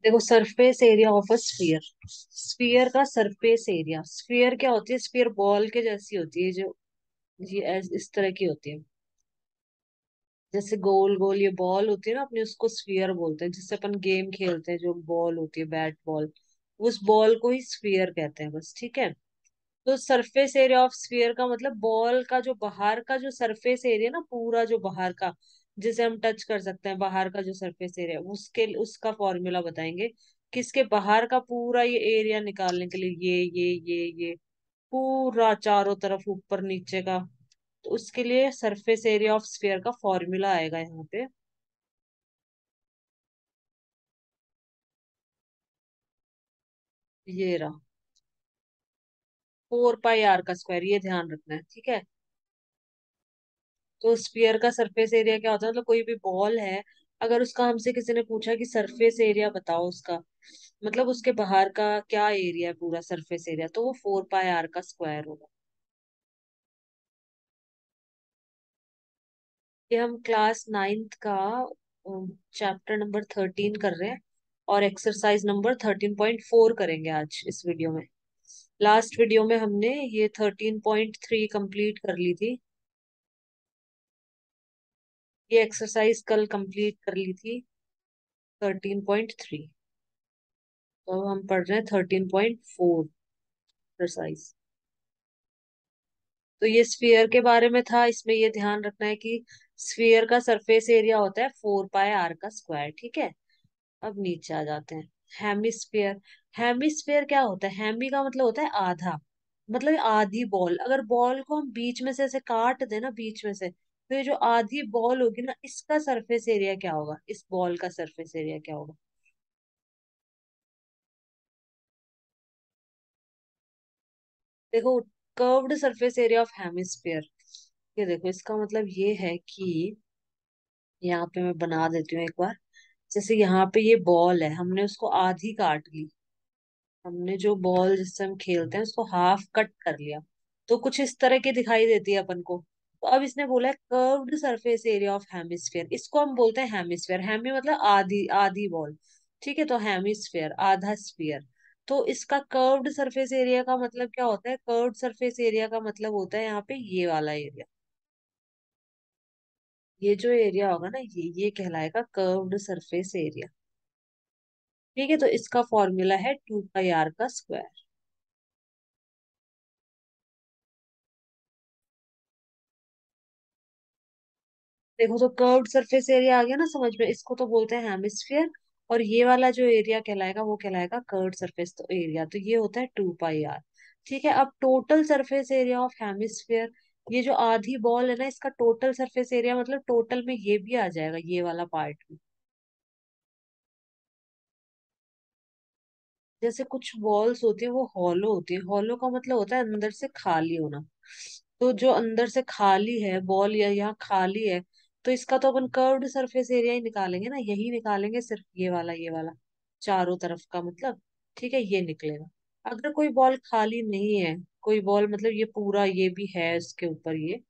देखो, surface area of a sphere. Sphere का surface area, sphere क्या होती है? स्फीयर बॉल के जैसी होती है, जो ये इस तरह की होती है। जैसे गोल गोल ये बॉल होती है ना अपनी, उसको स्फीयर बोलते हैं। जिससे अपन गेम खेलते हैं, जो बॉल होती है, बैट बॉल, उस बॉल को ही स्फीयर कहते हैं बस। ठीक है। तो सरफेस एरिया ऑफ स्फीयर का मतलब बॉल का जो बाहर का जो सरफेस एरिया ना, पूरा जो बाहर का, जिसे हम टच कर सकते हैं, बाहर का जो सरफेस एरिया, उसके उसका फॉर्मूला बताएंगे। किसके बाहर का पूरा ये एरिया निकालने के लिए, ये पूरा चारों तरफ ऊपर नीचे का। तो उसके लिए सरफेस एरिया ऑफ स्फीयर का फॉर्मूला आएगा यहाँ पे। ये रहा, 4 पाई आर का स्क्वायर, ये ध्यान रखना है। ठीक है। तो स्फीयर का सरफेस एरिया क्या होता है? मतलब कोई भी बॉल है, अगर उसका हमसे किसी ने पूछा कि सरफेस एरिया बताओ उसका, मतलब उसके बाहर का क्या एरिया है, पूरा सरफेस एरिया, तो वो 4 पाई आर का स्क्वायर होगा। ये हम क्लास 9th का चैप्टर नंबर 13 कर रहे हैं, और एक्सरसाइज नंबर 13.4 करेंगे आज इस वीडियो में। लास्ट वीडियो में हमने ये 13.3 कंप्लीट कर ली थी। ये एक्सरसाइज कल कंप्लीट कर ली थी, 13.3। तो अब हम पढ़ रहे हैं 13.4 एक्सरसाइज। तो ये स्फीयर के बारे में था। इसमें ये ध्यान रखना है कि स्फीयर का सरफेस एरिया होता है 4 पाई आर का स्क्वायर। ठीक है। अब नीचे आ जाते हैं। हेमिस्फीयर। हेमिस्फीयर क्या होता है? हेमी का मतलब होता है आधा, मतलब आधी बॉल। अगर बॉल को हम बीच में से ऐसे काट दें ना, बीच में से, तो ये जो आधी बॉल होगी ना, इसका सरफेस एरिया क्या होगा? इस बॉल का सरफेस एरिया क्या होगा? देखो, curved surface area of hemisphere, ये देखो, इसका मतलब ये है कि, यहाँ पे मैं बना देती हूँ एक बार। जैसे यहाँ पे ये बॉल है, हमने उसको आधी काट ली। हमने जो बॉल जिससे हम खेलते हैं उसको हाफ कट कर लिया, तो कुछ इस तरह की दिखाई देती है अपन को। तो अब इसने बोला है curved surface area of hemisphere, इसको हम बोलते हैं हेमिस्फीयर। हेमी मतलब आधी, आधी बॉल। ठीक है। तो हेमिस्फीयर आधा स्फीयर। तो इसका कर्व्ड सरफेस एरिया का मतलब क्या होता है? कर्व्ड सरफेस एरिया का मतलब होता है यहाँ पे ये वाला एरिया। ये जो एरिया होगा ना, ये कहलाएगा कर्व्ड सरफेस एरिया। ठीक है। तो इसका फॉर्मूला है 2 पाई आर का स्क्वायर। देखो, तो कर्व्ड सरफेस एरिया आ गया ना समझ में, इसको तो बोलते हैं हेमिस्फीयर। और ये वाला जो एरिया कहलाएगा वो कहलाएगा कर्व्ड सरफेस तो एरिया। तो ये होता है 2 पाई आर। ठीक है। अब total surface area of hemisphere, ये जो आधी बॉल है ना, इसका टोटल सरफेस एरिया, मतलब टोटल में ये भी आ जाएगा, ये वाला पार्ट भी। जैसे कुछ वॉल्स होती है वो हॉलो होती है। हॉलो का मतलब होता है अंदर से खाली होना। तो जो अंदर से खाली है बॉल, या यहाँ खाली है, तो इसका तो अपन कर्व्ड सरफेस एरिया ही निकालेंगे ना, यही निकालेंगे, सिर्फ ये वाला चारों तरफ का मतलब। ठीक है, ये निकलेगा। अगर कोई बॉल खाली नहीं है, कोई बॉल मतलब ये पूरा, ये भी है इसके ऊपर ये,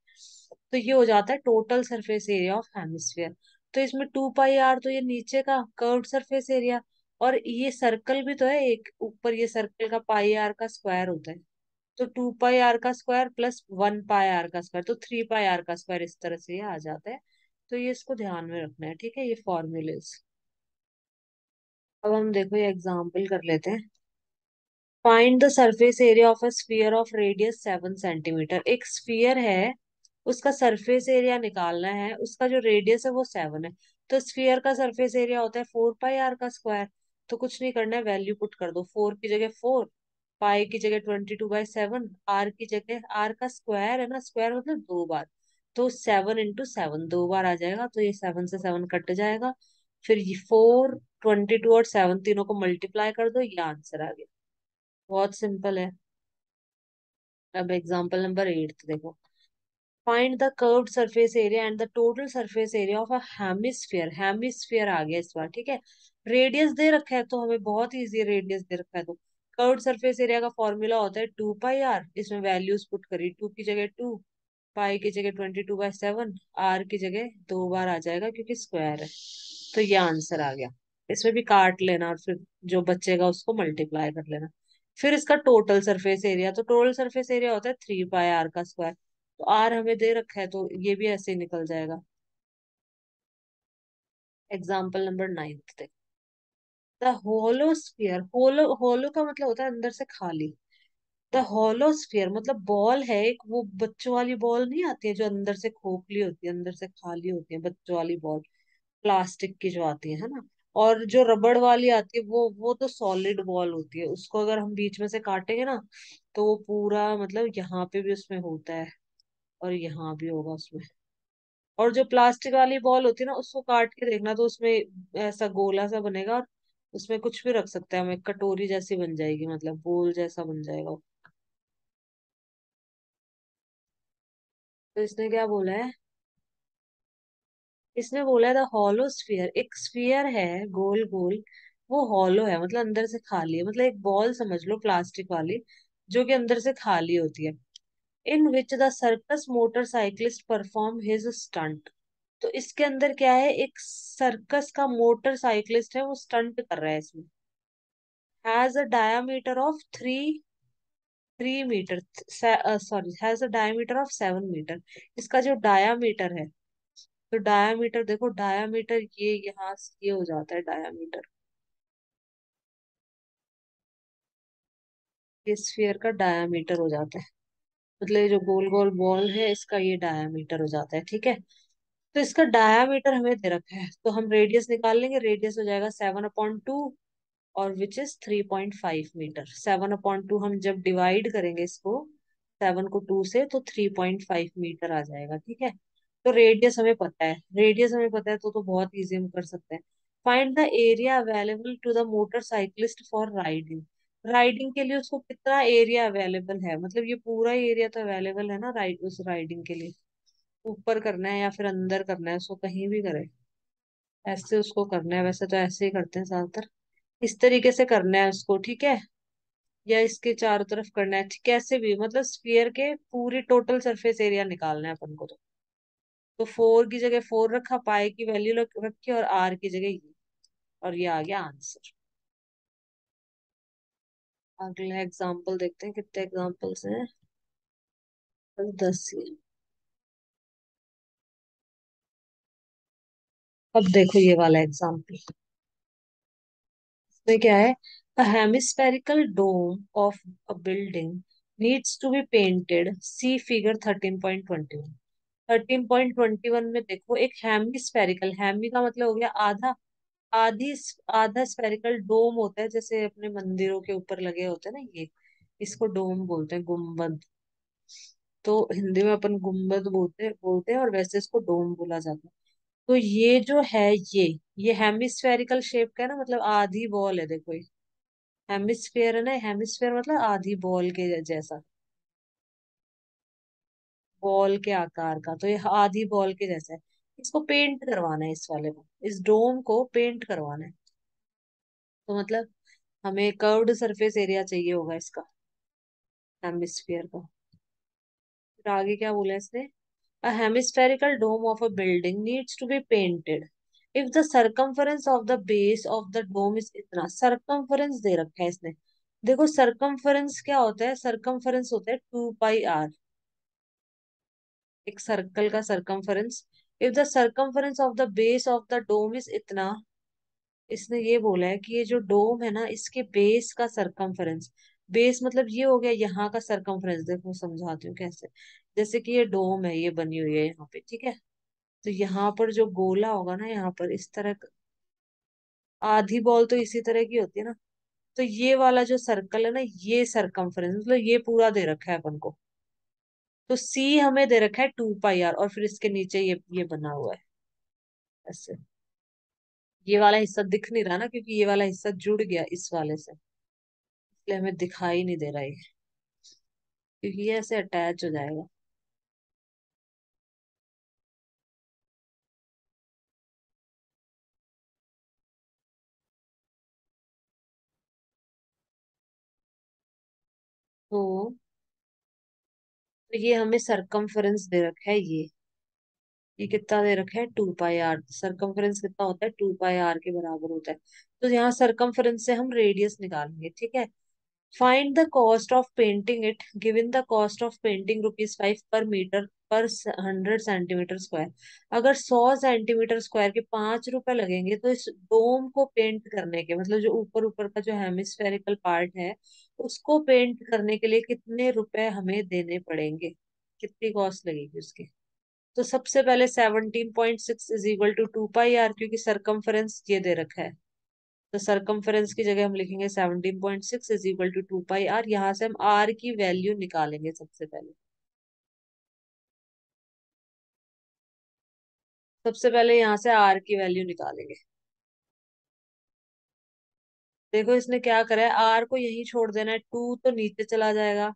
तो ये हो जाता है total surface area of hemisphere. तो इसमें 2 पाई आर तो ये नीचे का कर्व्ड सरफेस एरिया, और ये सर्कल भी तो है एक ऊपर, ये सर्कल का पाई आर का स्क्वायर होता है। तो 2 पाई आर का स्क्वायर प्लस 1 पाई आर का स्क्वायर, तो 3 पाई आर का स्क्वायर, इस तरह से ये आ जाता है। तो ये इसको ध्यान में रखना है। ठीक है, ये फॉर्मूलेस। अब हम देखो ये एग्जाम्पल कर लेते हैं। Find the surface area of a sphere of radius 7 centimetre. एक स्फीयर है, उसका सरफेस एरिया निकालना है, उसका जो रेडियस है वो 7 है। तो स्फीयर का सरफेस एरिया होता है 4 पाई आर का स्क्वायर। तो कुछ नहीं करना है, वैल्यू पुट कर दो। 4 की जगह 4, पाई की जगह 22/7, आर की जगह, आर का स्क्वायर है ना, स्क्वायर मतलब 2 बार, तो 7 × 7 2 बार आ जाएगा। तो ये 7 से 7 कट जाएगा। फिर ये 4, 22 और 7 तीनों को मल्टीप्लाई कर दो, ये आंसर आ गया। बहुत सिंपल है। अब एग्जांपल नंबर 8 देखो। Find the curved surface area and the total surface area of a hemisphere. Hemisphere आ गया इस बार। ठीक है। रेडियस दे रखा है तो हमें बहुत इजी, रेडियस दे रखा है तो कर्व्ड सरफेस एरिया का फॉर्मूला होता है 2 पाई आर। इसमें वैल्यूज पुट करी, 2 की जगह 2, पाई की जगह 22/7, आर की जगह 2 बार आ जाएगा क्योंकि स्क्वायर है। तो ये आंसर आ गया। इसमें भी काट लेना और फिर जो बचेगा उसको मल्टीप्लाई कर लेना। फिर इसका टोटल सरफेस एरिया, तो टोटल सरफेस एरिया होता है 3 पाई आर का स्क्वायर। तो आर हमें दे रखा है तो ये भी ऐसे ही निकल जाएगा। Example number 9 the hollow sphere, hollow hollow का मतलब होता है अंदर से खाली। द होलो स्फीयर मतलब बॉल है एक, वो बच्चों वाली बॉल नहीं आती है जो अंदर से खोखली होती है, अंदर से खाली होती है, बच्चों वाली बॉल, प्लास्टिक की जो आती है ना। और जो रबड़ वाली आती है वो तो सॉलिड बॉल होती है, उसको अगर हम बीच में से काटेंगे ना तो वो पूरा मतलब यहाँ पे भी उसमें होता है और यहाँ भी होगा उसमें। और जो प्लास्टिक वाली बॉल होती है ना उसको काट के देखना तो उसमें ऐसा गोला सा बनेगा और उसमें कुछ भी रख सकते हैं हम, एक कटोरी जैसी बन जाएगी, मतलब गोल जैसा बन जाएगा वो। तो इसने क्या बोला है, इसने बोला है द हॉलो स्फीयर, एक स्फीयर है गोल गोल, वो हॉलो है मतलब अंदर से खाली है, मतलब एक बॉल समझ लो प्लास्टिक वाली जो कि अंदर से खाली होती है। In which the circus motorcyclist perform his stunt. तो इसके अंदर क्या है, एक सर्कस का मोटरसाइकिलिस्ट है वो स्टंट कर रहा है इसमें। Has a diameter of 3 metre, sorry has a diameter of 7 metre. इसका जो डायामीटर है, तो डायामीटर देखो, डायामीटर ये यहाँ से ये हो जाता है डायामीटर, ये स्फीयर का डायामीटर हो जाता है, मतलब ये जो गोल गोल बॉल है इसका ये डायामीटर हो जाता है, ठीक है। तो इसका डायामीटर हमें दे रखा है तो हम रेडियस निकाल लेंगे, रेडियस हो जाएगा 7/2 और विच इज 3.5 मीटर। 7/2 हम जब डिवाइड करेंगे इसको 7 को 2 से तो 3.5 मीटर आ जाएगा, ठीक है। तो रेडियस हमें पता है, रेडियस हमें पता है तो बहुत इजी हम कर सकते हैं। Find the area available to the motorcyclist for riding. Riding के लिए उसको कितना एरिया अवेलेबल है, मतलब ये पूरा एरिया तो अवेलेबल है ना उस राइडिंग के लिए। ऊपर करना है या फिर अंदर करना है, उसको कहीं भी करे, ऐसे उसको करना है, वैसे तो ऐसे ही करते हैं ज्यादातर। इस तरीके से करना है उसको, ठीक है। या इसके चारों तरफ करना है, कैसे भी, मतलब स्फीयर के पूरी टोटल सरफेस एरिया निकालना है अपन को। तो 4 की जगह 4 रखा, पाई की वैल्यू रखी और आर की जगह ये, और ये आ गया आंसर। अगला एग्जाम्पल देखते हैं, कितने एग्जाम्पल्स हैं, बस 10 ही हैं। अब देखो ये वाला एग्जाम्पल, इसमें क्या है, a hemispherical dome of a building needs to be painted, see figure 13.21। 13.21 में देखो एक हेमिस्फेरिकल, हेमी का मतलब हो गया आधा, आधी, आधा स्फेरिकल डोम होता है जैसे अपने मंदिरों के ऊपर लगे होते हैं ना ये, इसको डोम बोलते हैं, गुम्बद। तो हिंदी में अपन गुम्बद बोलते बोलते हैं और वैसे इसको डोम बोला जाता है। तो ये जो है ये हेमिस्फेरिकल शेप का है ना, मतलब आधी बॉल है, देखो ये हेमिस्फेयर है ना, हेमिस्फेयर मतलब आधी बॉल के जैसा, बॉल के आकार का, तो ये आधी बॉल के जैसा है। इसको पेंट करवाना है, इस वाले को, इस डोम को पेंट करवाना है। तो मतलब हमें कर्व्ड सरफेस एरिया चाहिए होगा इसका, हेमिस्फीयर का। फिर आगे क्या बोला इसने, a hemispherical dome of a building needs to be painted if the circumference of the base of the dome is इतना। सरकमफरेंस दे रखा है इसने, देखो सरकमफरेंस क्या होता है, सरकमफरेंस होता है 2 पाई आर, एक सर्कल का circumference. If the circumference of the base of the dome is इतना, इसने ये बोला है कि ये जो डोम है ना इसके बेस का सरकमफरेंस, बेस मतलब ये हो गया यहाँ का सरकमफरेंस, देखो समझाती हूँ कैसे। जैसे कि ये डोम है, ये बनी हुई है यहाँ पे, ठीक है। तो यहाँ पर जो गोला होगा ना, यहाँ पर इस तरह आधी बॉल तो इसी तरह की होती है ना, तो ये वाला जो सर्कल है ना ये सरकमफरेंस, मतलब ये पूरा दे रखा है अपन को। तो सी हमें दे रखा है 2 पाई आर और फिर इसके नीचे ये बना हुआ है ऐसे। ये वाला हिस्सा दिख नहीं रहा ना क्योंकि ये वाला हिस्सा जुड़ गया इस वाले से, इसलिए हमें दिखाई नहीं दे रहा है, क्योंकि ये ऐसे अटैच हो जाएगा। तो ये हमें सरकमफरेंस दे रखा है ये, ये कितना दे रखा है, 2 पाई आर। सरकमफ्रेंस कितना होता है, 2 पाई आर के बराबर होता है। तो यहाँ सरकमफ्रेंस से हम रेडियस निकालेंगे, ठीक है। Find the cost of painting it, given the cost of painting ₹5 पर मीटर पर 100 सेंटीमीटर स्क्वायर। अगर 100 सेंटीमीटर स्क्वायर के ₹5 लगेंगे, तो इस डोम को पेंट करने के, मतलब जो ऊपर ऊपर का जो हेमिस्फेरिकल पार्ट है, उसको पेंट करने के लिए कितने रुपए हमें देने पड़ेंगे, कितनी कॉस्ट लगेगी उसकी। तो सबसे पहले 17.6 is equal to 2 pi r, क्योंकि सरकमफरेंस ये दे रखा है। तो सरकमफरेंस की जगह हम लिखेंगे 17.6 is equal to 2 pi r. यहाँ से हम आर की वैल्यू निकालेंगे सबसे पहले। सबसे पहले यहाँ से आर की वैल्यू निकालेंगे। देखो इसने क्या करा है, आर को यही छोड़ देना है, 2 तो नीचे चला जाएगा,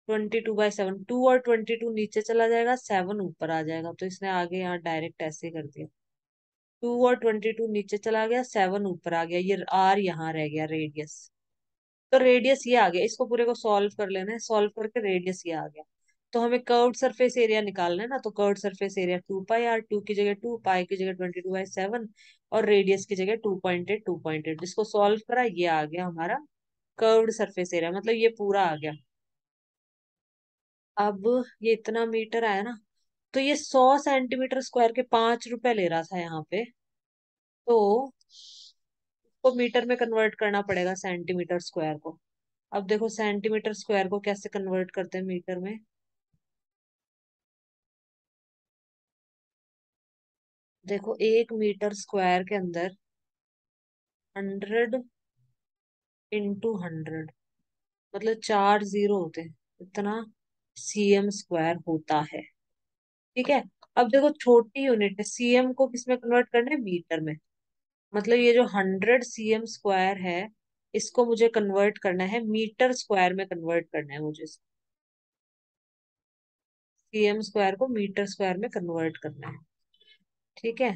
22/7, 2 और 22 नीचे चला जाएगा, 7 ऊपर आ जाएगा। तो इसने आगे यहाँ डायरेक्ट ऐसे कर दिया, 2 और 22 नीचे चला गया, 7 ऊपर आ गया, ये आर यहाँ रह गया रेडियस। तो रेडियस ये आ गया, इसको पूरे को सॉल्व कर लेना है, सॉल्व करके रेडियस ये आ गया। तो हमें कर्व्ड सरफेस एरिया निकालना है ना, तो curved surface area 2 pi r, 2 की जगह 2, पाई की जगह 22/7, और रेडियस की जगह 2.8, 2.8। जिसको सॉल्व करा ये आ गया हमारा कर्व्ड सरफेस एरिया, मतलब ये पूरा आ गया। अब ये इतना मीटर आया ना, तो ये 100 सेंटीमीटर स्क्वायर के ₹5 ले रहा था यहाँ पे। तो उसको मीटर में कन्वर्ट करना पड़ेगा सेंटीमीटर स्क्वायर को। अब देखो सेंटीमीटर स्क्वायर को कैसे कन्वर्ट करते हैं मीटर में। देखो 1 मीटर स्क्वायर के अंदर 100 × 100, मतलब 4 जीरो होते हैं, इतना cm² होता है, ठीक है। अब देखो छोटी यूनिट है, सीएम को किसमें कन्वर्ट करना है, मीटर में। मतलब ये जो 100 cm² है, इसको मुझे कन्वर्ट करना है मीटर स्क्वायर में, कन्वर्ट करना है मुझे, cm² को मीटर स्क्वायर में कन्वर्ट करना है, ठीक है।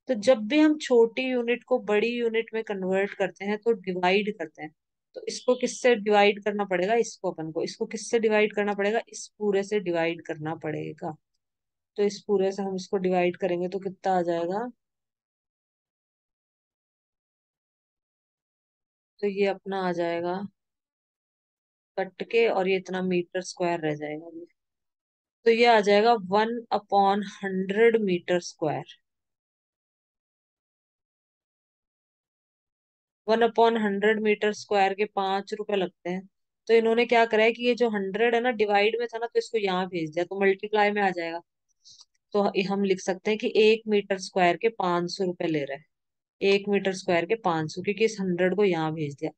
तो जब भी हम छोटी यूनिट को बड़ी यूनिट में कन्वर्ट करते हैं तो डिवाइड करते हैं। तो इसको किससे डिवाइड करना पड़ेगा, इसको अपन को इसको किससे डिवाइड करना पड़ेगा, इस पूरे से डिवाइड करना पड़ेगा। तो इस पूरे से हम इसको डिवाइड करेंगे तो कितना आ जाएगा, तो ये अपना आ जाएगा कट के, और ये इतना मीटर स्क्वायर रह जाएगा ये। तो ये आ जाएगा 1/100 मीटर स्क्वायर। 1/100 मीटर स्क्वायर के ₹5 लगते हैं। तो इन्होंने क्या करा है कि ये जो 100 है ना, डिवाइड में था ना, तो इसको यहाँ भेज दिया, तो मल्टीप्लाई में आ जाएगा। तो हम लिख सकते हैं कि 1 मीटर स्क्वायर के ₹500 ले रहे हैं। 1 मीटर स्क्वायर के 500, क्योंकि इस 100 को यहाँ भेज दिया।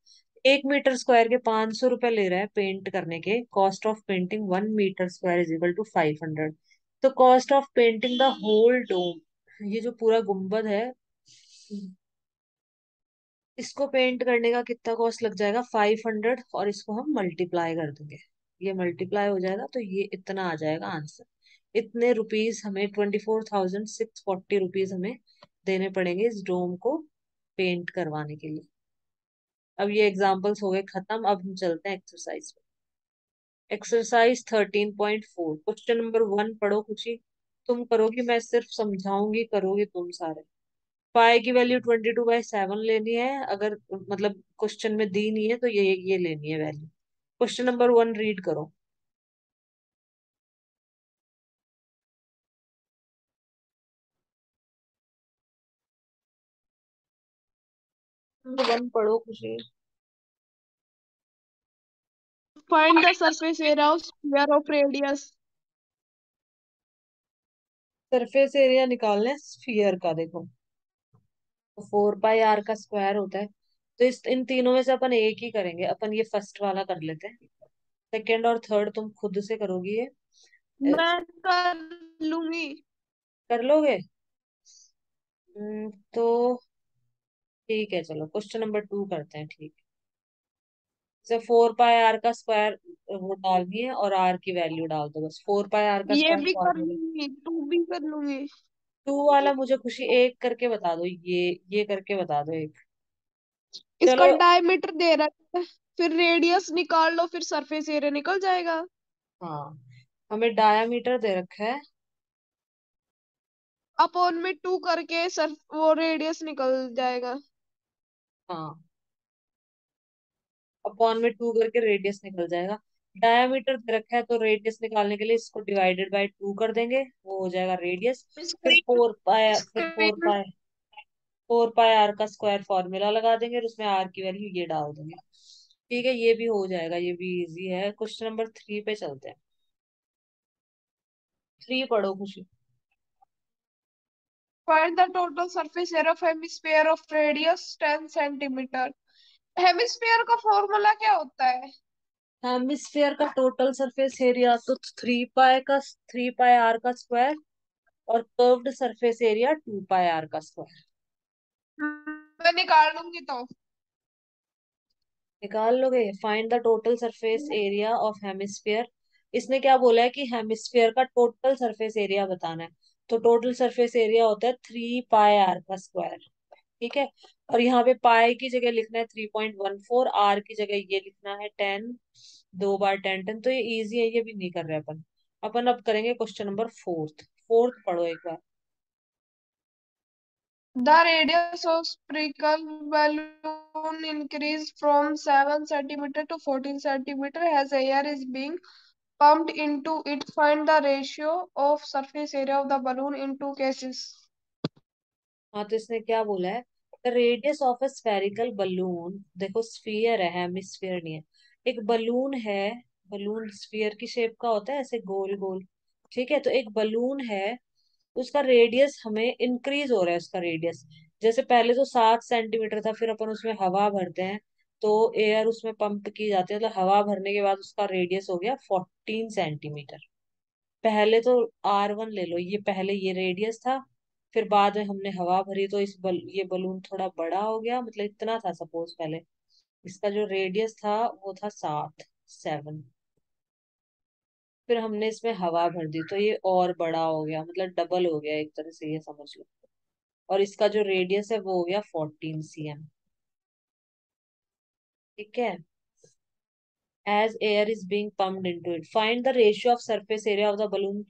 1 मीटर स्क्वायर के ₹500 ले रहा है पेंट करने के। Cost of painting 1 metre square is equal to 500। तो cost of painting the whole dome, ये जो पूरा गुम्बद है, इसको पेंट करने का कितना कॉस्ट लग जाएगा, 500, और इसको हम मल्टीप्लाई कर देंगे। ये मल्टीप्लाई हो जाएगा तो ये इतना आ जाएगा आंसर। इतने रुपीस हमें, 24,640 रुपीज हमें देने पड़ेंगे इस डोम को पेंट करवाने के लिए। अब ये एग्जाम्पल्स हो गए खत्म, अब हम चलते हैं एक्सरसाइज पे। एक्सरसाइज 13.4, क्वेश्चन नंबर 1 पढ़ो खुशी। तुम करोगी, मैं सिर्फ समझाऊंगी, करोगी तुम सारे। पाई की वैल्यू 22/7 लेनी है, अगर मतलब क्वेश्चन में दी नहीं है तो ये लेनी है वैल्यू। क्वेश्चन नंबर 1 रीड करो। नंबर 1 पढ़ो खुशी। Find the surface area of sphere of radius. Surface area निकालना है स्फीयर का, देखो तो 4 पाई आर का स्क्वायर होता है। तो इस इन तीनों में से अपन एक ही करेंगे, अपन ये फर्स्ट वाला कर लेते हैं। सेकंड और थर्ड तुम खुद से करोगी ये। मैं कर लूंगी। कर लोगे। तो ठीक है, चलो क्वेश्चन नंबर 2 करते हैं, ठीक है। जैसे 4 पाई आर का स्क्वायर वो डालनी है, और आर की वैल्यू डाल दो बस। 4 पाई आर का ये स्क्वायर भी कर फॉर्मूला। लूंगी, तू भी कर लूंगी। 2 वाला मुझे खुशी एक करके बता दो, ये करके बता दो एक। इसका चलो। डायमीटर दे रहा है, फिर रेडियस निकाल लो, फिर सरफेस एरिया निकल जाएगा। हाँ, हमें डायामीटर दे रखा है अपॉन में 2 करके सर वो रेडियस निकल जाएगा। हाँ, अपॉन में 2 करके रेडियस निकल जाएगा। डायमीटर दे रखा है तो रेडियस निकालने के लिए इसको डिवाइडेड बाय 2 कर देंगे, वो हो जाएगा रेडियस। फिर screen four screen pi 4 pi r का स्क्वायर फॉर्मूला लगा देंगे और उसमें आर की वैल्यू ये डाल देंगे। ठीक है, ये भी हो जाएगा, ये भी इजी है। क्वेश्चन नंबर 3 पे चलते हैं। 3 पढ़ो खुशी। Find the total surface area of hemisphere of radius 10 centimetre. Hemisphere का फॉर्मूला क्या होता है? हेमिस्फेयर का टोटल सरफेस एरिया तो 3 पाई आर का स्क्वायर, और curved surface area 2 pi r का स्क्वायर। मैं निकाल लूंगी तो। निकाल लोगे? Find the total surface area of hemisphere. इसने क्या बोला है कि हेमिस्फेयर का टोटल सरफेस एरिया बताना है। तो टोटल सरफेस एरिया होता है 3 पाई आर का स्क्वायर। ठीक है, और यहाँ पे पाई की जगह लिखना है 3.14, आर की जगह ये लिखना है 10। 2 बार 10 10, तो ये इजी है, ये भी नहीं कर रहे अपन। अपन अब करेंगे क्वेश्चन नंबर फोर्थ। फोर्थ पढ़ो एक बार। The radius of spherical balloon increased from 7 centimeter to 14 centimeter as air is being pumped into it. Find the ratio of surface area of the balloon in two cases. हाँ, तो इसने क्या बोला है? The radius of a spherical balloon, देखो sphere है, hemisphere नहीं है। एक बलून है, बलून स्फीयर की शेप का होता है, ऐसे गोल गोल। ठीक है, तो एक बलून है, उसका रेडियस हमें इंक्रीज हो रहा है, उसका रेडियस। जैसे पहले तो 7 सेंटीमीटर था, फिर अपन उसमें हवा भरते हैं, तो एयर उसमें पंप की जाती है, मतलब हवा भरने के बाद उसका रेडियस हो गया 14 सेंटीमीटर। पहले तो R1 ले लो, ये पहले ये रेडियस था, फिर बाद में हमने हवा भरी तो ये बलून थोड़ा बड़ा हो गया, मतलब इतना था सपोज पहले। इसका जो रेडियस था वो था 7। फिर हमने इसमें हवा भर दी तो ये और बड़ा हो गया, मतलब डबल हो गया एक तरह से, ये समझ लो। और इसका जो रेडियस है वो हो गया 14 cm। ठीक है, as air is being pumped into it, find the ratio of surface area of the balloon.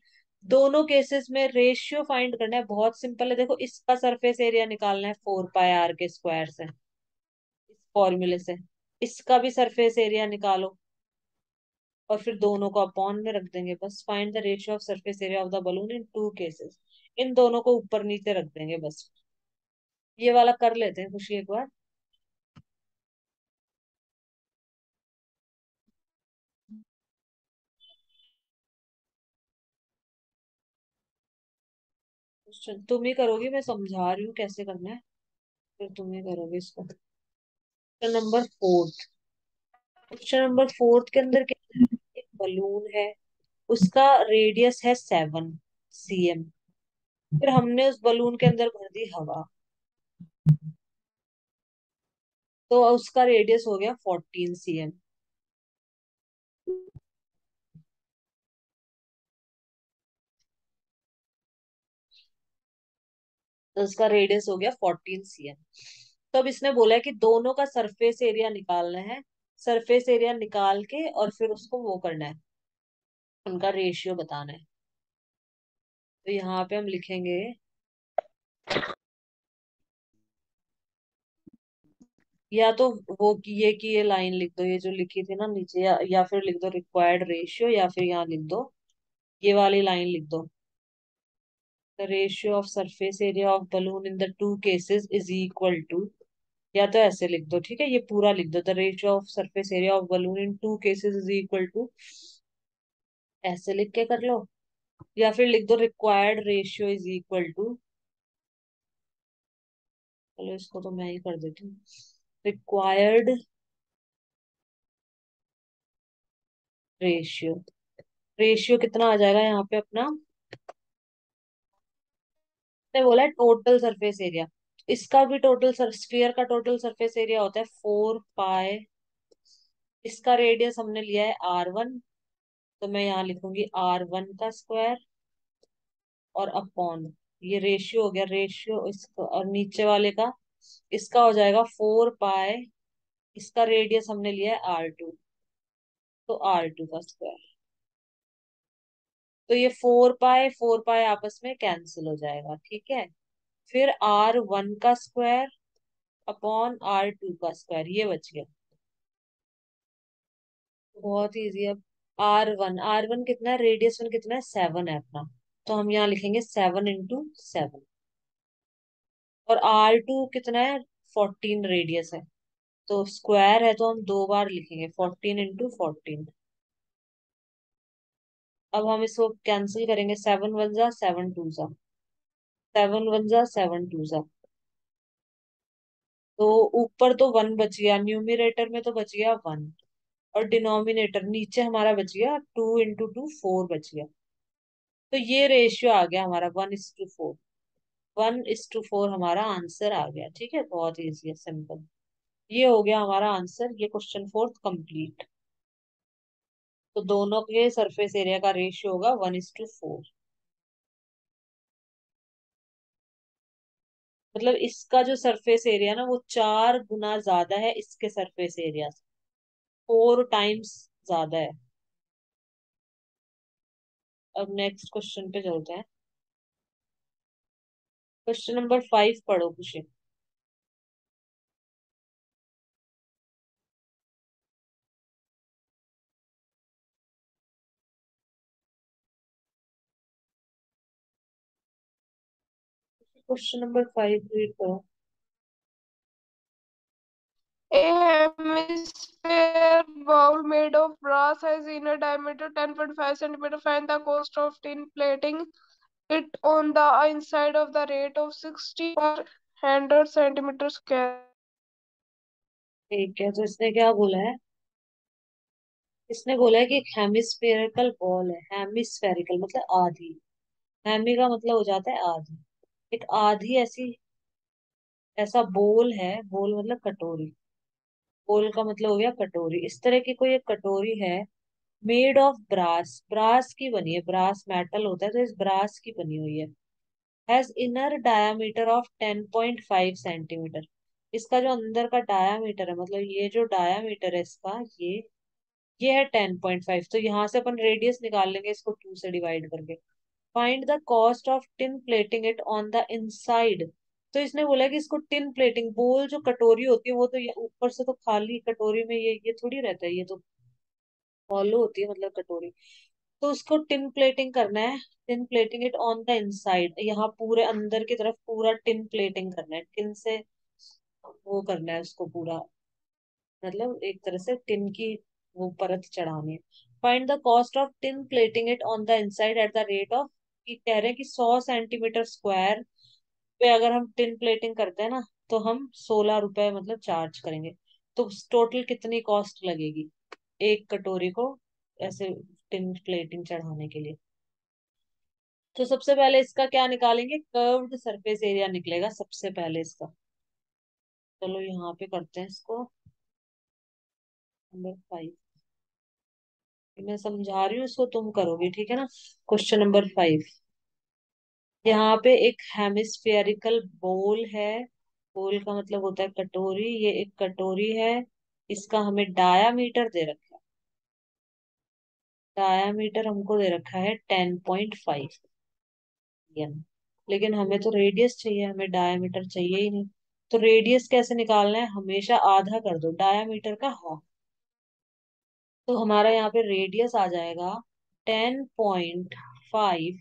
दोनों केसेस में रेशियो फाइंड करना है, बहुत सिंपल है। देखो, इसका सरफेस एरिया निकालना है 4 पाई आर के स्क्वायर से, इस फॉर्मूले से। इसका भी सरफेस एरिया निकालो, और फिर दोनों को अपॉन में रख देंगे बस। Find the ratio of surface area of the balloon in two cases. इन दोनों को ऊपर नीचे रख देंगे बस। ये वाला कर लेते हैं खुशी एक बार। तुम ही करोगी, मैं समझा रही हूँ कैसे करना है, फिर तुम ही करोगे इसको। Question number fourth. Question number fourth के अंदर क्या है? एक बलून है, उसका रेडियस है 7 cm। फिर हमने उस बलून के अंदर भर दी हवा, तो उसका रेडियस हो गया 14 cm। तो उसका रेडियस हो गया 14 cm। तो अब इसने बोला है कि दोनों का सरफेस एरिया निकालना है। सरफेस एरिया निकाल के और फिर उसको वो करना है, उनका रेशियो बताना है। तो यहाँ पे हम लिखेंगे, या तो वो की ये लाइन लिख दो, ये जो लिखी थी ना नीचे, या फिर लिख दो रिक्वायर्ड रेशियो, या फिर यहाँ लिख दो, ये वाली लाइन लिख दो, the ratio of surface area of balloon in the two cases is equal to. या तो ऐसे लिख दो, ठीक है, ये पूरा लिख दो, the ratio of surface area of balloon in two cases is equal to, ऐसे लिख के कर लो। या फिर लिख दो required ratio is equal to, चलो इसको तो मैं ही कर देती हूँ। रिक्वायर्ड रेशियो, रेशियो कितना आ जाएगा यहाँ पे अपना? ने बोला है टोटल सरफेस एरिया, इसका भी टोटल स्फीयर का टोटल सरफेस एरिया होता है 4 पाई। इसका रेडियस हमने लिया है R1, तो मैं यहाँ लिखूंगी R1 का स्क्वायर, और अपॉन, ये रेशियो हो गया, रेशियो इसका और नीचे वाले का, इसका हो जाएगा 4 पाई। इसका रेडियस हमने लिया है R2, तो R2 का स्क्वायर। तो ये 4 पाई आपस में कैंसिल हो जाएगा, ठीक है। फिर R1 का स्क्वायर अपॉन R2 का स्क्वायर, ये बच गया। बहुत इजी। अब R1 कितना है, रेडियस वन कितना है, 7 है अपना। तो हम यहाँ लिखेंगे 7 × 7। और R2 कितना है, 14 रेडियस है। तो स्क्वायर है तो हम 2 बार लिखेंगे, 14 × 14। अब हम इसको कैंसिल करेंगे, 7 × 1 = 7 × 2 = 7 × 1 = 7 × 2 = तो ऊपर तो 1 बच गया, न्यूमिरेटर में तो बच गया 1। और डिनोमिनेटर नीचे हमारा बच गया 2 × 2 4 बच गया। तो ये रेशियो आ गया हमारा 1:4। 1:4 हमारा आंसर आ गया, ठीक है। बहुत इजी है, सिंपल। ये हो गया हमारा आंसर, ये क्वेश्चन फोर्थ कंप्लीट। तो दोनों के सरफेस एरिया का रेशियो होगा 1:4। मतलब इसका जो सरफेस एरिया ना वो 4 गुना ज्यादा है इसके सरफेस एरिया से, 4 टाइम्स ज्यादा है। अब नेक्स्ट क्वेश्चन पे चलते हैं। क्वेश्चन नंबर 5 पढ़ो खुशी। क्वेश्चन नंबर 5 रीड करो। A hemisphere bowl made of brass has inner diameter 10.5 centimeter. Find the cost of tin plating it on the inside of the rate of 60 per 100 centimeter square. ठीक है, तो इसने क्या बोला है, इसने बोला है कि एक हेमिस्फेरिकल बॉल है। हेमिस्फेरिकल मतलब आधी। हेमी का मतलब हो जाता है आधी। एक आधी ऐसी, ऐसा बोल है, बोल मतलब कटोरी। बोल का मतलब हो गया कटोरी। इस तरह की कोई एक कटोरी है, मेड ऑफ ब्रास, ब्रास की बनी है, ब्रास मेटल होता है तो इस ब्रास की बनी हुई है। Has inner diameter of 10.5 centimetre. इसका जो अंदर का डायामीटर है, मतलब ये जो डायामीटर है इसका, ये है 10.5। तो यहाँ से अपन रेडियस निकाल लेंगे इसको 2 से डिवाइड करके। Find the cost of tin plating it on the inside. तो इसने बोला कि इसको टिन प्लेटिंग, बोल जो कटोरी होती है वो तो ऊपर से तो खाली कटोरी में ये थोड़ी रहता है, ये तो हॉलो होती है मतलब कटोरी। तो उसको टिन प्लेटिंग करना है। Tin plating it on the inside, यहाँ पूरे अंदर की तरफ पूरा टिन प्लेटिंग करना है, टिन से वो करना है उसको पूरा। मतलब एक तरह से टिन की वो परत चढ़ानी है। Find the cost of tin plating it on the inside at the rate of, कि कह रहे हैं कि 100 सेंटीमीटर स्क्वायर पे अगर हम टिन प्लेटिंग करते हैं ना, तो हम 16 रुपए मतलब चार्ज करेंगे। तो टोटल कितनी कॉस्ट लगेगी एक कटोरी को ऐसे टिन प्लेटिंग चढ़ाने के लिए। तो सबसे पहले इसका क्या निकालेंगे, कर्व्ड सरफेस एरिया निकलेगा सबसे पहले इसका। चलो यहाँ पे करते हैं इसको। नंबर 5 मैं समझा रही हूँ, इसको तुम करोगे, ठीक है ना। क्वेश्चन नंबर 5, यहाँ पे एक हेमिस्फेरिकल बोल है। बोल का मतलब होता है कटोरी। ये एक कटोरी है, इसका हमें डायामीटर दे रखा है। डायामीटर हमको दे रखा है 10.5 एम। लेकिन हमें तो रेडियस चाहिए, हमें डायामीटर चाहिए ही नहीं। तो रेडियस कैसे निकालना है, हमेशा आधा कर दो डायामीटर का हाफ। तो हमारा यहाँ पे रेडियस आ जाएगा 10.5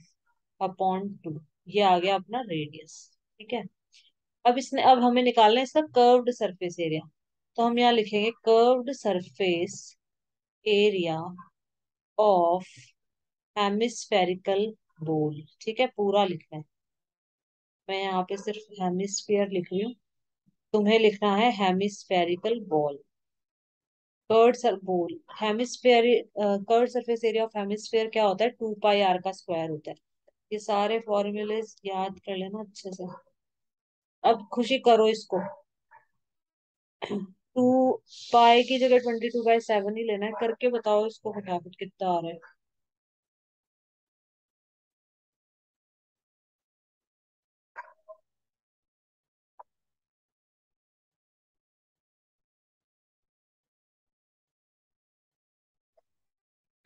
अपॉन 2। ये आ गया अपना रेडियस, ठीक है। अब हमें निकालना है इसका कर्व्ड सरफेस एरिया। तो हम यहाँ लिखेंगे curved surface area of hemispherical बोल, ठीक है, पूरा लिखना है। मैं यहाँ पे सिर्फ हेमिस्फीयर लिख रही हूँ, तुम्हें लिखना है हेमिस्फेरिकल बॉल। कर्ड सर बोल hemisphere, curved surface area of hemisphere क्या होता है, 2 πr का स्क्वायर होता है। ये सारे फॉर्मूले याद कर लेना अच्छे से। अब खुशी करो इसको। 2 पाई की जगह 22/7 ही लेना है, करके बताओ इसको फटाफट कितना आ रहा है।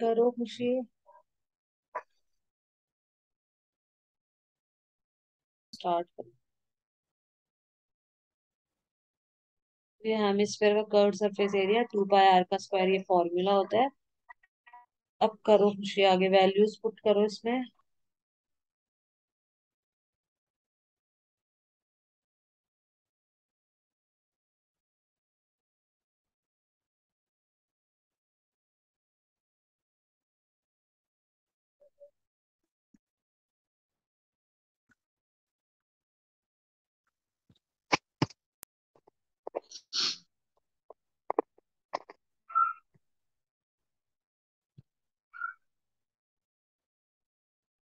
करो खुशी। स्टार्ट करो। ये हेमिस्फेयर का curve surface area 2 pi r का स्क्वायर, ये फॉर्मूला होता है। अब करो खुशी, आगे वैल्यूज पुट करो इसमें।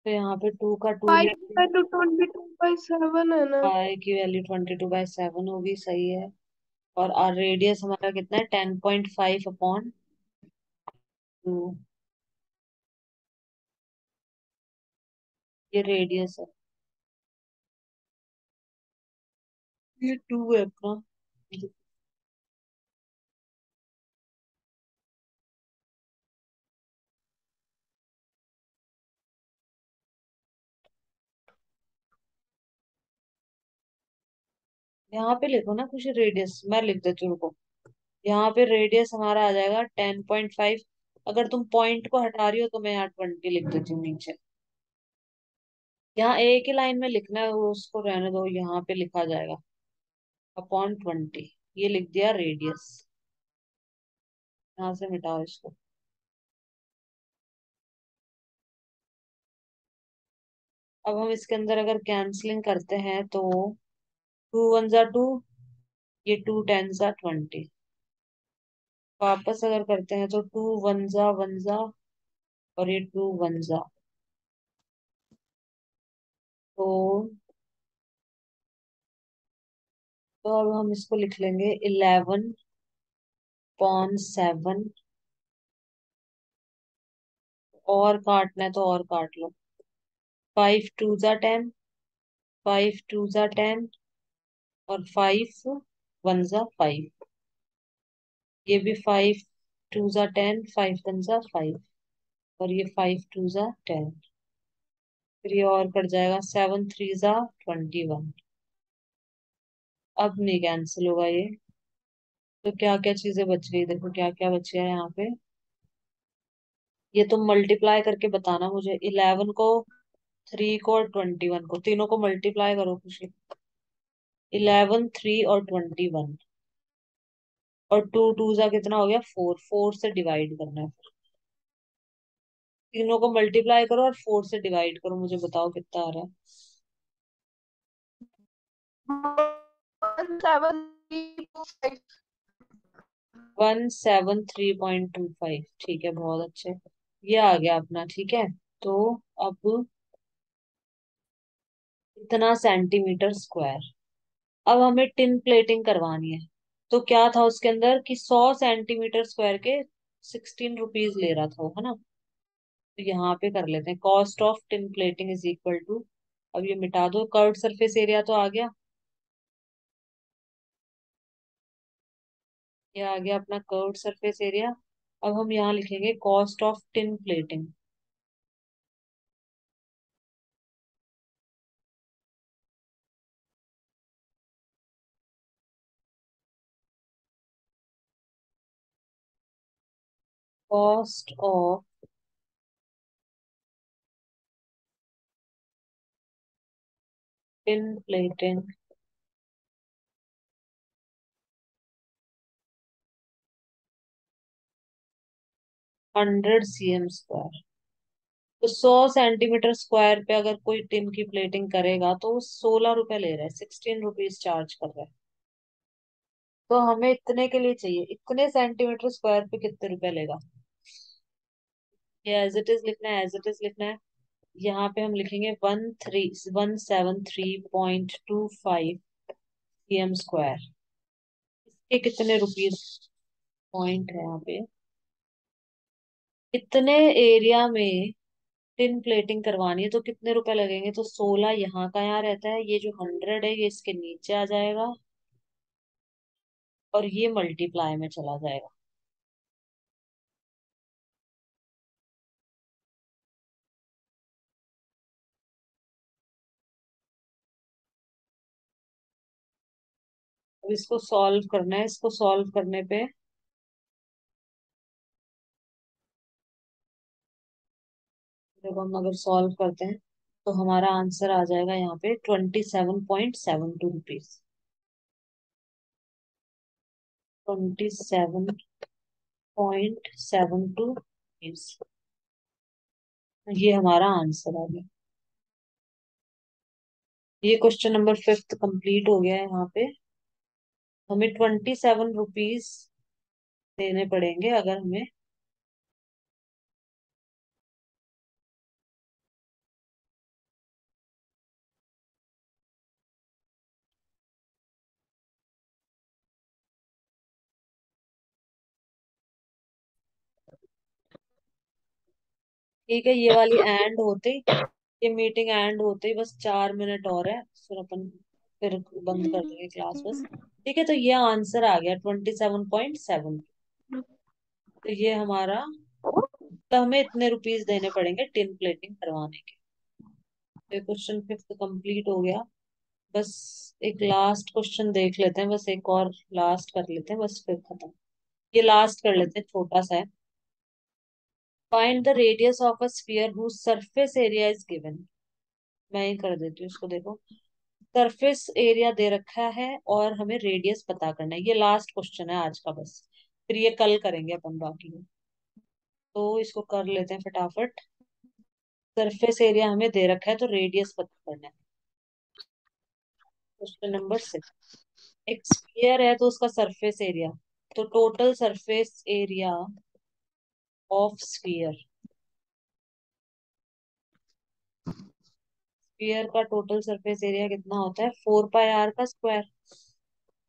तो यहाँ पे 2 का 2 पाई लेते हैं। वैल्यू 22/7 है ना। पाई की वैल्यू 22/7 होगी, सही है। और आर रेडियस हमारा कितना है, 10.5/2। ये रेडियस है, ये 2 है अपना। यहाँ पे लिखो ना कुछ रेडियस, मैं लिख देती हूँ, रुको। यहाँ पे रेडियस हमारा आ जाएगा 10.5। अगर तुम पॉइंट को हटा रही हो तो मैं यहाँ 20 लिख देती हूँ नीचे। यहाँ एक ही लाइन में लिखना है, वो उसको रहने दो, यहाँ पे लिखा जाएगा अपॉन 20। ये लिख दिया रेडियस। यहाँ से मिटाओ इसको। अब हम इसके अंदर अगर कैंसलिंग करते हैं तो 2 1 जा 2, ये 2 10 जा 20। वापस अगर करते हैं तो 2 1 जा 1 जा, और ये 2 1 जा। तो अब हम इसको लिख लेंगे 11/7। और काटना है तो और काट लो। 5 2 जा 10, 5 2 जा 10, और 5 1 जा 5। ये भी 5 2 जा 10, 5 1 जा 5, और ये 5 2 जा 10। फिर ये और कट जाएगा, 7 3 जा 21। अब नहीं कैंसिल होगा ये। तो क्या क्या चीजें बच गई, देखो क्या क्या बच गया यहाँ पे। ये तुम मल्टीप्लाई करके बताना मुझे, 11 को, 3 को और 21 को, तीनों को मल्टीप्लाई करो खुशी। 11 3 और 21, और 2 2 जा कितना हो गया, 4, 4 से डिवाइड करना है। तीनों को मल्टीप्लाई करो और 4 से डिवाइड करो, मुझे बताओ कितना आ रहा है। 1732। 173.25, ठीक है, बहुत अच्छे। ये आ गया अपना, ठीक है। तो अब इतना सेंटीमीटर स्क्वायर। अब हमें टिन प्लेटिंग करवानी है। तो क्या था उसके अंदर कि 100 सेंटीमीटर स्क्वायर के 16 रुपीज ले रहा था वो, है ना। तो यहाँ पे कर लेते हैं, cost of tin plating is equal to. अब ये मिटा दो, कर्व सरफेस एरिया तो आ गया। ये आ गया अपना कर्व सरफेस एरिया। अब हम यहाँ लिखेंगे cost of tin plating. Cost of tin plating 100 cm²। तो 100 सेंटीमीटर स्क्वायर पे अगर कोई टिन की प्लेटिंग करेगा तो वो 16 रुपए ले रहा है, 16 रुपीज चार्ज कर रहा है। तो हमें इतने के लिए चाहिए, इतने सेंटीमीटर स्क्वायर पे कितने रुपए लेगा। ये एज इट इज लिखना है, एज इट इज लिखना है। यहाँ पे हम लिखेंगे 173.25 cm²। इसके कितने रुपीज, पॉइंट है यहाँ पे। इतने एरिया में टिन प्लेटिंग करवानी है तो कितने रुपए लगेंगे, तो 16 यहाँ का यहाँ रहता है, ये जो 100 है ये इसके नीचे आ जाएगा, और ये मल्टीप्लाई में चला जाएगा। अब इसको सॉल्व करना है। इसको सॉल्व करने पे जब हम अगर सॉल्व करते हैं तो हमारा आंसर आ जाएगा यहाँ पे 27.72 रुपीज। 27.72 रुपीज, ये हमारा आंसर आ गया। ये क्वेश्चन नंबर फिफ्थ कंप्लीट हो गया है। यहाँ पे हमें 27 रुपीज देने पड़ेंगे अगर हमें। ठीक है, ये वाली एंड होते ही, ये मीटिंग एंड होते ही बस 4 मिनट और है, फिर बंद कर देंगे क्लास बस। ठीक है, तो ये आंसर आ गया 27.7। तो ये हमारा, तो हमें इतने रुपीज देने पड़ेंगे टिन प्लेटिंग करवाने के। तो क्वेश्चन फिफ्थ कंप्लीट हो गया। बस एक लास्ट क्वेश्चन देख लेते हैं, बस एक और लास्ट कर लेते हैं, बस फिर खत्म। ये लास्ट कर लेते हैं, छोटा सा है। Find the radius of a sphere whose surface area is given. मैं ही कर देती हूँ इसको, देखो। सरफेस एरिया दे रखा है और हमें रेडियस पता करना है। ये लास्ट क्वेश्चन है आज का बस, फिर ये कल करेंगे अपन बाकी में। तो इसको कर लेते हैं फटाफट। सरफेस एरिया हमें दे रखा है तो रेडियस पता करना है। Question number 6। एक स्फीयर है तो उसका सरफेस एरिया, तो total surface area of sphere, sphere का टोटल सरफेस एरिया कितना होता है? 4 पाई आर का स्क्वायर।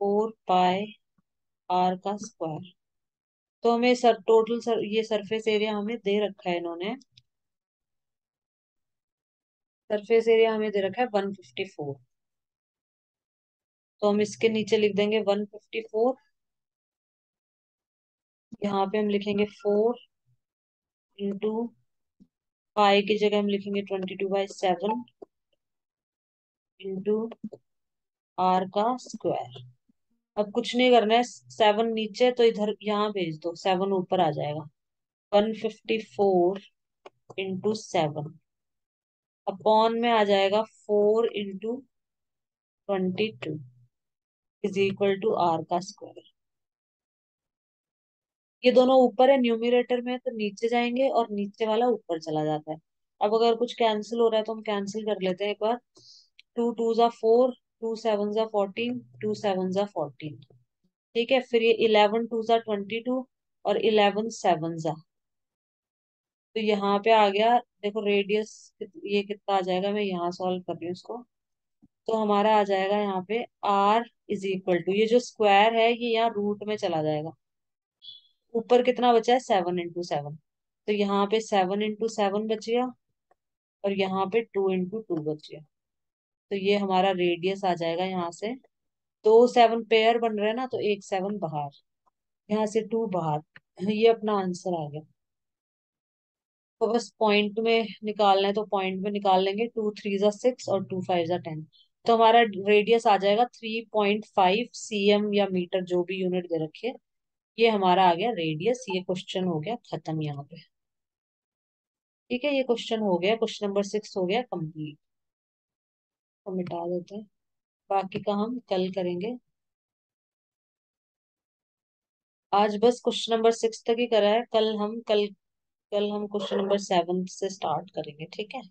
4 पाई आर का स्क्वायर। तो हमें सर टोटल सर ये सरफेस एरिया हमें दे रखा है इन्होंने। सरफेस एरिया हमें दे रखा है 154। तो हम इसके नीचे लिख देंगे 154। यहाँ पे हम लिखेंगे 4 इंटू, पाई की जगह हम लिखेंगे 22/7 इंटू आर का स्क्वायर। अब कुछ नहीं करना है, 7 नीचे तो इधर यहाँ भेज दो, 7 ऊपर आ जाएगा। 154 इंटू 7 अपॉन में आ जाएगा 4 into 22 is equal to r का स्क्वायर। ये दोनों ऊपर है न्यूमरेटर में, तो नीचे जाएंगे और नीचे वाला ऊपर चला जाता है। अब अगर कुछ कैंसिल हो रहा है तो हम कैंसिल कर लेते हैं एक बार। 2 2 ज़ा 4, 2 7 ज़ा 14, 2 7 ज़ा 14। ठीक है, फिर ये 11 2 ज़ा 22 और 11 7 ज़ा। तो यहाँ पे आ गया, देखो रेडियस ये कितना आ जाएगा, मैं यहाँ सॉल्व कर रही हूँ इसको। तो हमारा आ जाएगा यहाँ पे आर इज इक्वल टू, ये जो स्क्वायर है ये यहाँ रूट में चला जाएगा। ऊपर कितना बचा है? 7 इंटू 7। तो यहाँ पे 7 इंटू 7 बच गया और यहाँ पे 2 इंटू 2 बच गया। तो ये हमारा रेडियस आ जाएगा यहाँ से। 2 7 पेयर बन रहे हैं ना, तो एक 7 बाहर, यहाँ से 2 बाहर। ये अपना आंसर आ गया। तो बस पॉइंट में निकालना है तो पॉइंट में निकाल लेंगे। 2 3 ज़ा 6 और 2 5 ज़ा 10। तो हमारा रेडियस आ जाएगा 3.5 cm या मीटर, जो भी यूनिट दे रखी है। ये हमारा आ गया रेडियस। ये क्वेश्चन हो गया खत्म यहाँ पे। ठीक है, ये क्वेश्चन हो गया, क्वेश्चन नंबर 6 हो गया कंप्लीट। तो मिटा देते हैं, बाकी का हम कल करेंगे। आज बस क्वेश्चन नंबर 6 तक ही करा है। कल हम क्वेश्चन नंबर 7 से स्टार्ट करेंगे, ठीक है।